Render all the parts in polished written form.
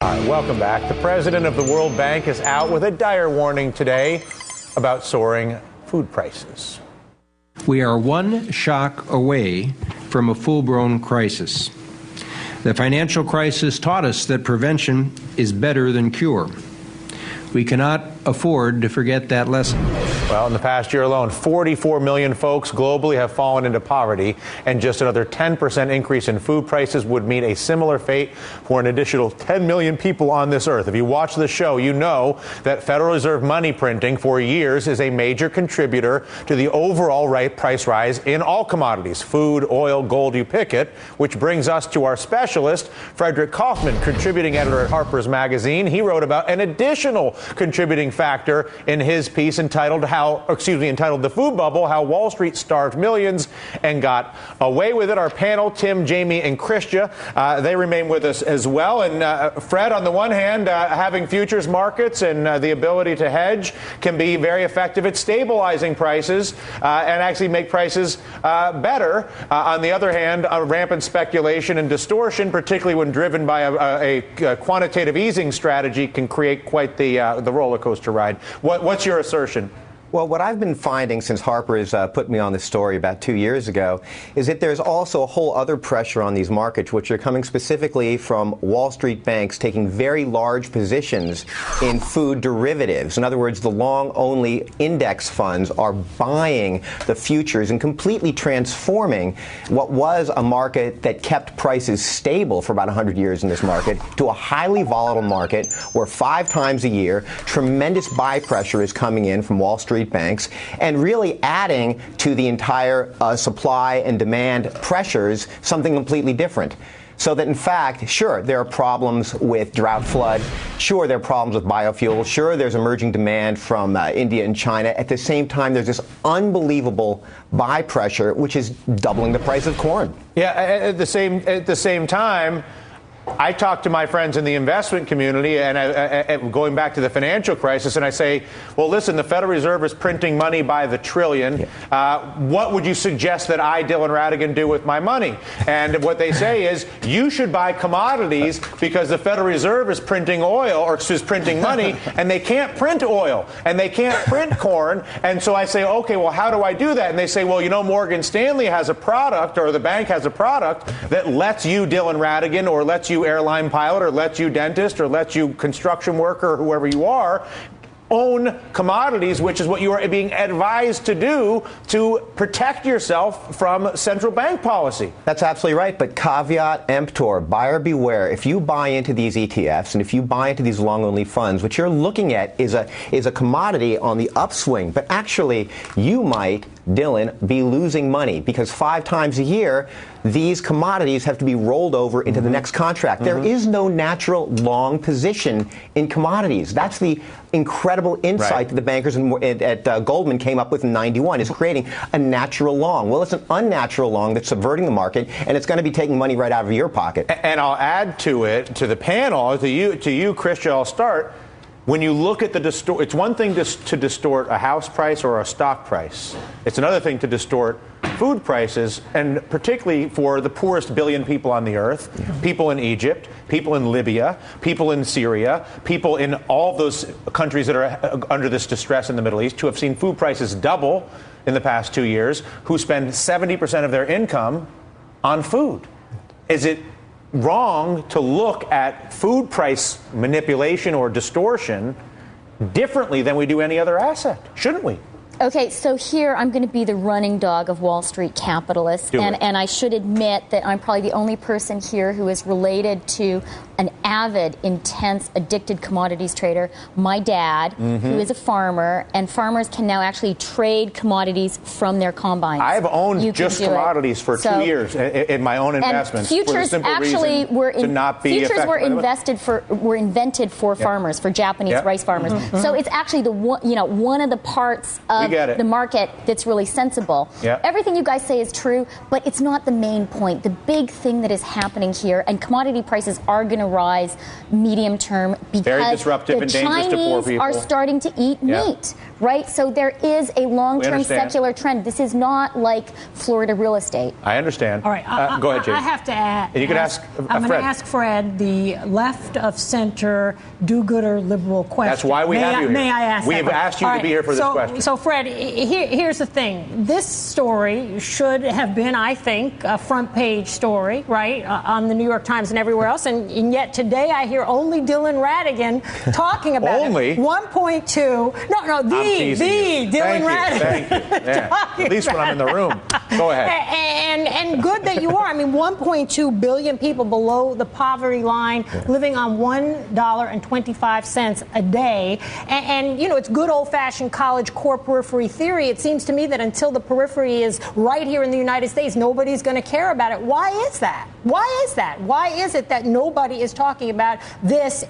Hi, welcome back. The president of the World Bank is out with a dire warning today about soaring food prices. We are one shock away from a full-blown crisis. The financial crisis taught us that prevention is better than cure. We cannot afford to forget that lesson. Well, in the past year alone, 44 million folks globally have fallen into poverty, and just another 10% increase in food prices would mean a similar fate for an additional 10 million people on this earth. If you watch the show, you know that Federal Reserve money printing for years is a major contributor to the overall price rise in all commodities, food, oil, gold, you pick it, which brings us to our specialist, Frederick Kaufman, contributing editor at Harper's Magazine. He wrote about an additional contributing factor in his piece entitled The Food Bubble, How Wall Street Starved Millions and Got Away with It. Our panel, Tim, Jami, and Christia, they remain with us as well. And Fred, on the one hand, having futures markets and the ability to hedge can be very effective at stabilizing prices and actually make prices better. On the other hand, rampant speculation and distortion, particularly when driven by a quantitative easing strategy, can create quite the roller coaster ride. What's your assertion? Well, what I've been finding since Harper's put me on this story about 2 years ago is that there's also a whole other pressure on these markets, which are coming specifically from Wall Street banks taking very large positions in food derivatives. In other words, the long-only index funds are buying the futures and completely transforming what was a market that kept prices stable for about 100 years in this market to a highly volatile market where 5 times a year tremendous buy pressure is coming in from Wall Street banks and really adding to the entire supply and demand pressures something completely different. So that, in fact, sure, there are problems with drought flood. Sure, there are problems with biofuels. Sure, there's emerging demand from India and China. At the same time, there's this unbelievable buy pressure, which is doubling the price of corn. Yeah, at the same time, I talk to my friends in the investment community, and going back to the financial crisis, and I say, well, listen, the Federal Reserve is printing money by the trillion. What would you suggest that I, Dylan Ratigan, do with my money? And what they say is, you should buy commodities because the Federal Reserve is printing oil, or is printing money, and they can't print oil, and they can't print corn. And so I say, okay, well, how do I do that? And they say, well, you know, Morgan Stanley has a product, or the bank has a product that lets you, Dylan Ratigan, or lets you airline pilot, or lets you dentist, or lets you construction worker, or whoever you are, own commodities, which is what you are being advised to do to protect yourself from central bank policy. That's absolutely right. But caveat emptor, buyer beware. If you buy into these ETFs and if you buy into these long-only funds, what you're looking at is a commodity on the upswing. But actually, you might, Dylan, be losing money because 5 times a year, these commodities have to be rolled over into the next contract. There is no natural long position in commodities. That's the incredible insight that the bankers at Goldman came up with in '91, is creating a natural long. Well, it's an unnatural long that's subverting the market, and it's going to be taking money right out of your pocket. And I'll add to it, to the panel, to you, Christian, I'll start. When you look at it's one thing to distort a house price or a stock price. It's another thing to distort food prices, and particularly for the poorest billion people on the earth, people in Egypt, people in Libya, people in Syria, people in all those countries that are under this distress in the Middle East, who have seen food prices double in the past 2 years, who spend 70% of their income on food. Is it wrong to look at food price manipulation or distortion differently than we do any other asset? Shouldn't we? Okay, so here I'm going to be the running dog of Wall Street capitalists, and I should admit that I'm probably the only person here who is related to an avid, intense, addicted commodities trader, my dad, who is a farmer, and farmers can now actually trade commodities from their combines. I've owned just commodities for 2 years in my own investments. And futures actually were invented for farmers, for Japanese rice farmers. So it's actually one of the parts of the market that's really sensible. Everything you guys say is true, but it's not the main point. The big thing that is happening here, and commodity prices are going to rise medium term because very disruptive and dangerous to poor people. Are starting to eat meat, right? So there is a long-term secular trend. This is not like Florida real estate. I understand. All right. Go ahead, Jamie. I have to add. And you can ask Fred. I'm going to ask Fred the left of center do-gooder liberal question. That's why we have you here. May I ask? We have asked you to be here for this question. So Fred, here's the thing. This story should have been, I think, a front page story, right, on the New York Times and everywhere else. And yet today I hear only Dylan Ratigan talking about only? it. 1.2. No, the Dylan Ratigan. Thank you. Yeah. At least when I'm in the room. Go ahead. And good that you are. I mean, 1.2 billion people below the poverty line, living on $1.25 a day. And you know, it's good old-fashioned college core periphery theory. It seems to me that until the periphery is right here in the United States, nobody's going to care about it. Why is that? Why is that? Why is it that nobody is talking about this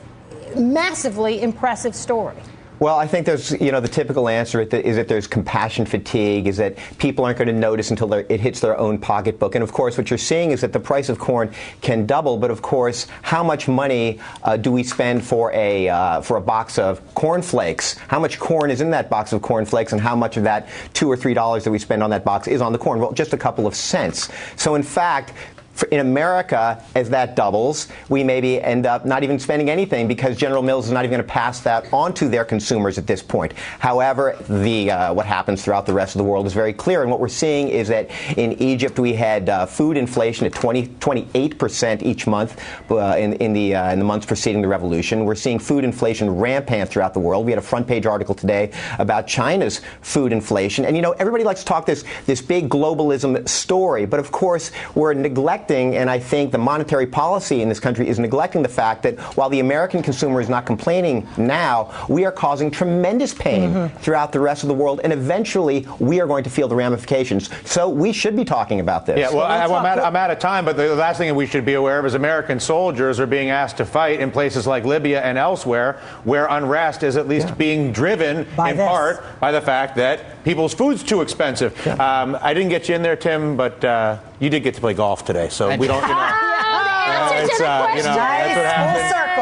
massively impressive story? Well, I think there's, the typical answer is that there's compassion fatigue, is that people aren't going to notice until it hits their own pocketbook. And of course, what you're seeing is that the price of corn can double. But of course, how much money do we spend for a box of cornflakes? How much corn is in that box of cornflakes, and how much of that $2 or $3 that we spend on that box is on the corn? Well, just a couple of cents. So in fact, in America, as that doubles, we maybe end up not even spending anything because General Mills is not even going to pass that on to their consumers at this point. However, what happens throughout the rest of the world is very clear. And what we're seeing is that in Egypt, we had food inflation at 28% each month in the months preceding the revolution. We're seeing food inflation rampant throughout the world. We had a front page article today about China's food inflation. And, everybody likes to talk this big globalism story. But, of course, we're neglecting, and I think the monetary policy in this country is neglecting the fact that while the American consumer is not complaining now, we are causing tremendous pain throughout the rest of the world, and eventually we are going to feel the ramifications. So we should be talking about this. Yeah, well, I'm out of time, but the last thing that we should be aware of is American soldiers are being asked to fight in places like Libya and elsewhere where unrest is at least being driven in part by the fact that people's food's too expensive. Yeah. I didn't get you in there, Tim, but you did get to play golf today, so we don't. That's what happened.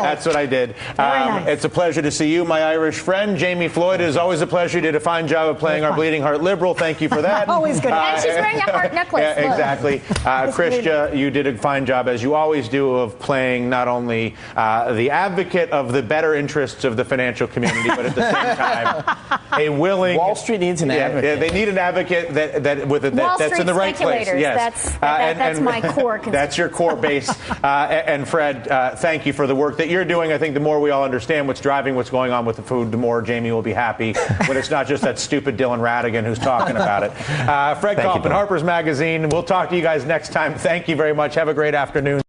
That's what I did. Nice. It's a pleasure to see you, my Irish friend. Jami Floyd, it is always a pleasure. You did a fine job of playing our Bleeding Heart Liberal. Thank you for that. Always good. And she's wearing a heart necklace. Yeah, exactly. Christia, you did a fine job, as you always do, of playing not only the advocate of the better interests of the financial community, but at the same time, a willing... Wall Street needs an advocate. Yeah, they need an advocate that's in the right place. Yes. That's my core concern. That's your core base. And Fred, thank you for the work that you're doing. I think the more we all understand what's driving what's going on with the food, the more Jami will be happy when it's not just that stupid Dylan Ratigan who's talking about it. Fred Kaufman, Harper's Magazine. We'll talk to you guys next time. Thank you very much. Have a great afternoon.